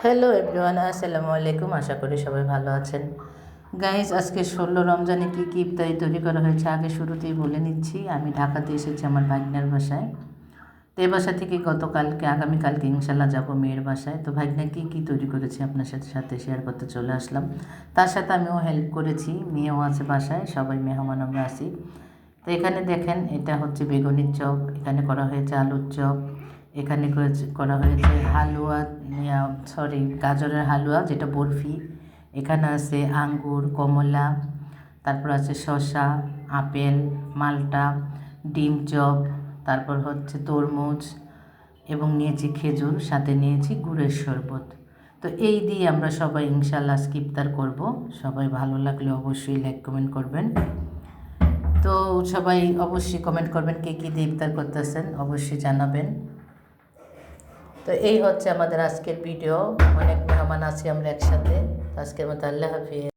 Hello everyone, আসসালামু আলাইকুম। আশা করি সবাই ভালো আছেন। গাইজ, আজকে 16 রমজানে কী কী ইফতারি তৈরি করা হয়েছে আগে শুরুতেই বলে নিচ্ছি। আমি ঢাকাতে এসেছি আমার ভাগ্নার বাসায়। তো এই বাসা থেকে আগামীকালকে ইনশাল্লাহ যাব মেয়ের বাসায়। তো ভাগ্না কী কী তৈরি করেছি আপনার সাথে শেয়ার করতে চলে আসলাম। তার সাথে আমিও হেল্প করেছি, মেয়েও আছে বাসায়, সবাই মেহমান আমরা আছি। তো এখানে দেখেন, এটা হচ্ছে বেগুনের চপ, এখানে করা হয়েছে আলুর চপ, এখানে করা হয়েছে হালুয়া, গাজরের হালুয়া যেটা বরফি। এখানে আছে আঙ্গুর, কমলা, তারপর আছে শসা, আপেল, মালটা, ডিম চপ, তারপর হচ্ছে তরমুজ এবং নিয়েছি খেজুর, সাথে নিয়েছি গুড়ের শরবত। তো এই দিয়ে আমরা সবাই ইনশাল্লাহ ইফতার করব। সবাই ভালো লাগলে অবশ্যই লাইক কমেন্ট করবেন। তো সবাই অবশ্যই কমেন্ট করবেন কে কী দিয়ে ইফতার করতেছেন, অবশ্যই জানাবেন। তো এই হচ্ছে আমাদের আজকের ভিডিও। অনেক মেহমান আছি আমরা একসাথে। আজকের মতো আল্লাহ হাফিজ।